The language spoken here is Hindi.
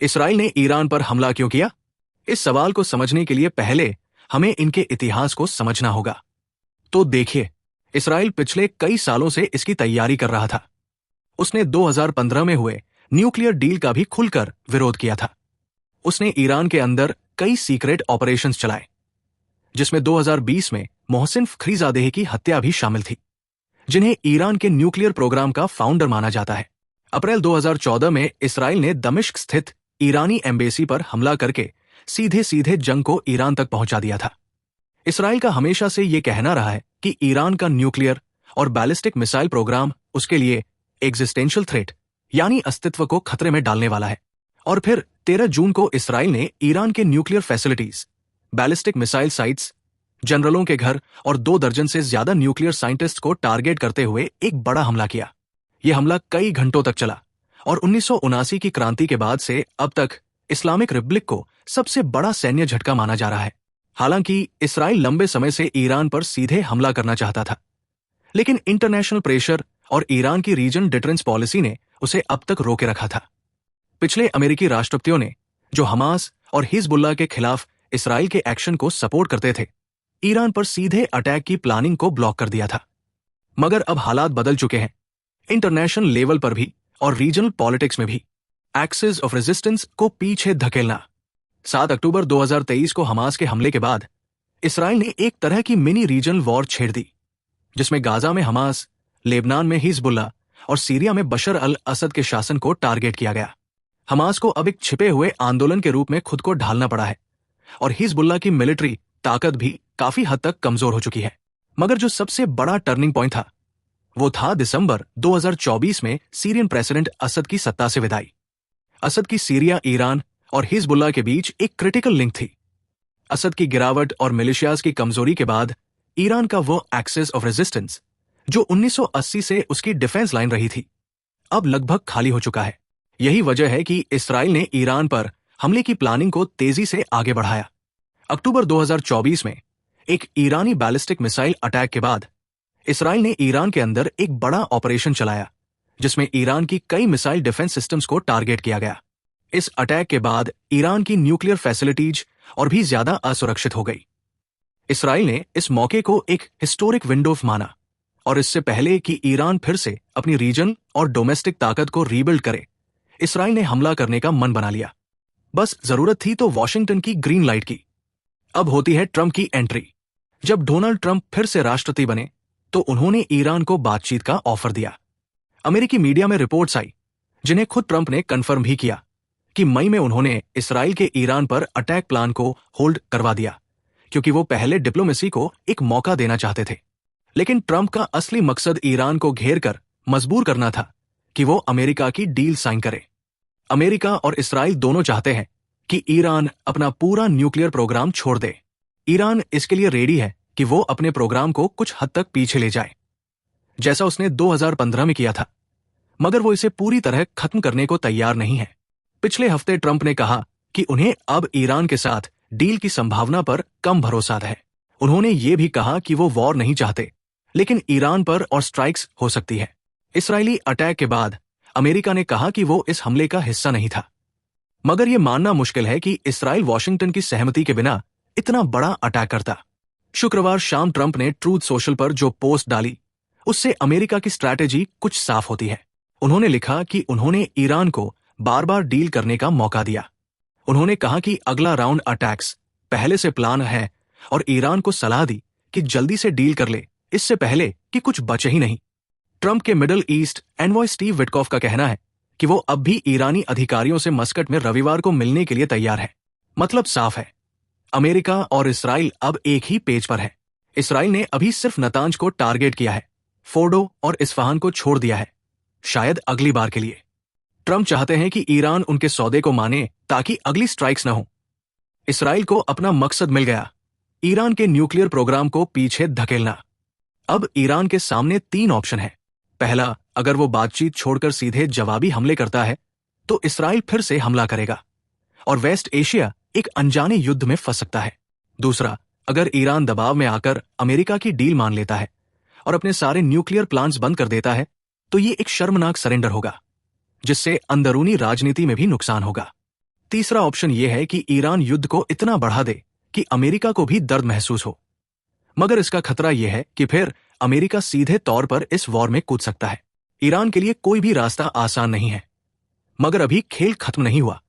इसराइल ने ईरान पर हमला क्यों किया? इस सवाल को समझने के लिए पहले हमें इनके इतिहास को समझना होगा। तो देखिए, इसराइल पिछले कई सालों से इसकी तैयारी कर रहा था। उसने 2015 में हुए न्यूक्लियर डील का भी खुलकर विरोध किया था। उसने ईरान के अंदर कई सीक्रेट ऑपरेशंस चलाए, जिसमें 2020 में मोहसिन फखरीजादेह की हत्या भी शामिल थी, जिन्हें ईरान के न्यूक्लियर प्रोग्राम का फाउंडर माना जाता है। अप्रैल 2014 में इसराइल ने दमिश्क स्थित ईरानी एम्बेसी पर हमला करके सीधे सीधे जंग को ईरान तक पहुंचा दिया था। इसराइल का हमेशा से यह कहना रहा है कि ईरान का न्यूक्लियर और बैलिस्टिक मिसाइल प्रोग्राम उसके लिए एग्जिस्टेंशियल थ्रेट यानी अस्तित्व को खतरे में डालने वाला है। और फिर 13 जून को इसराइल ने ईरान के nuclear facilities, ballistic missile sites, जनरलों के घर और 2 दर्जन से ज्यादा न्यूक्लियर साइंटिस्ट को टारगेट करते हुए एक बड़ा हमला किया। यह हमला कई घंटों तक चला और 1979 की क्रांति के बाद से अब तक इस्लामिक रिपब्लिक को सबसे बड़ा सैन्य झटका माना जा रहा है। हालांकि इसराइल लंबे समय से ईरान पर सीधे हमला करना चाहता था, लेकिन इंटरनेशनल प्रेशर और ईरान की रीजन डिटरेंस पॉलिसी ने उसे अब तक रोके रखा था। पिछले अमेरिकी राष्ट्रपतियों ने, जो हमास और हिजबुल्लाह के खिलाफ इसराइल के एक्शन को सपोर्ट करते थे, ईरान पर सीधे अटैक की प्लानिंग को ब्लॉक कर दिया था। मगर अब हालात बदल चुके हैं। इंटरनेशनल लेवल पर भी और रीजनल पॉलिटिक्स में भी एक्सिस ऑफ रेजिस्टेंस को पीछे धकेलना। 7 अक्टूबर 2023 को हमास के हमले के बाद इसराइल ने एक तरह की मिनी रीजनल वॉर छेड़ दी, जिसमें गाजा में हमास, लेबनान में हिजबुल्लाह और सीरिया में बशर अल असद के शासन को टारगेट किया गया। हमास को अब एक छिपे हुए आंदोलन के रूप में खुद को ढालना पड़ा है और हिजबुल्लाह की मिलिट्री ताकत भी काफी हद तक कमजोर हो चुकी है। मगर जो सबसे बड़ा टर्निंग पॉइंट था, वो था दिसंबर 2024 में सीरियन प्रेसिडेंट असद की सत्ता से विदाई। असद की सीरिया, ईरान और हिजबुल्लाह के बीच एक क्रिटिकल लिंक थी। असद की गिरावट और मिलिशियाज की कमजोरी के बाद ईरान का वो एक्सिस ऑफ रेजिस्टेंस, जो 1980 से उसकी डिफेंस लाइन रही थी, अब लगभग खाली हो चुका है। यही वजह है कि इसराइल ने ईरान पर हमले की प्लानिंग को तेजी से आगे बढ़ाया। अक्टूबर 2024 में एक ईरानी बैलिस्टिक मिसाइल अटैक के बाद इसराइल ने ईरान के अंदर एक बड़ा ऑपरेशन चलाया, जिसमें ईरान की कई मिसाइल डिफेंस सिस्टम्स को टारगेट किया गया। इस अटैक के बाद ईरान की न्यूक्लियर फैसिलिटीज और भी ज्यादा असुरक्षित हो गई। इसराइल ने इस मौके को एक हिस्टोरिक विंडो माना और इससे पहले कि ईरान फिर से अपनी रीजन और डोमेस्टिक ताकत को रीबिल्ड करे, इसराइल ने हमला करने का मन बना लिया। बस जरूरत थी तो वॉशिंगटन की ग्रीन लाइट की। अब होती है ट्रंप की एंट्री। जब डोनाल्ड ट्रंप फिर से राष्ट्रपति बने तो उन्होंने ईरान को बातचीत का ऑफर दिया। अमेरिकी मीडिया में रिपोर्ट्स आई, जिन्हें खुद ट्रंप ने कंफर्म भी किया, कि मई में उन्होंने इसराइल के ईरान पर अटैक प्लान को होल्ड करवा दिया, क्योंकि वो पहले डिप्लोमेसी को एक मौका देना चाहते थे। लेकिन ट्रंप का असली मकसद ईरान को घेर कर मजबूर करना था कि वो अमेरिका की डील साइन करे। अमेरिका और इसराइल दोनों चाहते हैं कि ईरान अपना पूरा न्यूक्लियर प्रोग्राम छोड़ दे। ईरान इसके लिए रेडी है कि वो अपने प्रोग्राम को कुछ हद तक पीछे ले जाए, जैसा उसने 2015 में किया था, मगर वो इसे पूरी तरह खत्म करने को तैयार नहीं है। पिछले हफ्ते ट्रंप ने कहा कि उन्हें अब ईरान के साथ डील की संभावना पर कम भरोसा है। उन्होंने ये भी कहा कि वो वॉर नहीं चाहते, लेकिन ईरान पर और स्ट्राइक्स हो सकती है। इसराइली अटैक के बाद अमेरिका ने कहा कि वो इस हमले का हिस्सा नहीं था, मगर यह मानना मुश्किल है कि इसराइल वॉशिंगटन की सहमति के बिना इतना बड़ा अटैक करता। शुक्रवार शाम ट्रंप ने ट्रूथ सोशल पर जो पोस्ट डाली, उससे अमेरिका की स्ट्रैटेजी कुछ साफ होती है। उन्होंने लिखा कि उन्होंने ईरान को बार बार डील करने का मौका दिया। उन्होंने कहा कि अगला राउंड अटैक्स पहले से प्लान है और ईरान को सलाह दी कि जल्दी से डील कर ले, इससे पहले कि कुछ बचे ही नहीं। ट्रंप के middle east envoy Steve Witkoff का कहना है कि वो अब भी ईरानी अधिकारियों से मस्कट में रविवार को मिलने के लिए तैयार है। मतलब साफ है, अमेरिका और इसराइल अब एक ही पेज पर है। इसराइल ने अभी सिर्फ नतांज को टारगेट किया है, फोर्डो और इस्फहान को छोड़ दिया है, शायद अगली बार के लिए। ट्रंप चाहते हैं कि ईरान उनके सौदे को माने ताकि अगली स्ट्राइक्स न हो। इसराइल को अपना मकसद मिल गया, ईरान के न्यूक्लियर प्रोग्राम को पीछे धकेलना। अब ईरान के सामने 3 ऑप्शन है। पहला, अगर वो बातचीत छोड़कर सीधे जवाबी हमले करता है तो इसराइल फिर से हमला करेगा और वेस्ट एशिया एक अनजाने युद्ध में फंस सकता है। दूसरा, अगर ईरान दबाव में आकर अमेरिका की डील मान लेता है और अपने सारे न्यूक्लियर प्लांट्स बंद कर देता है तो ये एक शर्मनाक सरेंडर होगा, जिससे अंदरूनी राजनीति में भी नुकसान होगा। तीसरा ऑप्शन यह है कि ईरान युद्ध को इतना बढ़ा दे कि अमेरिका को भी दर्द महसूस हो। मगर इसका खतरा यह है कि फिर अमेरिका सीधे तौर पर इस वॉर में कूद सकता है। ईरान के लिए कोई भी रास्ता आसान नहीं है, मगर अभी खेल खत्म नहीं हुआ।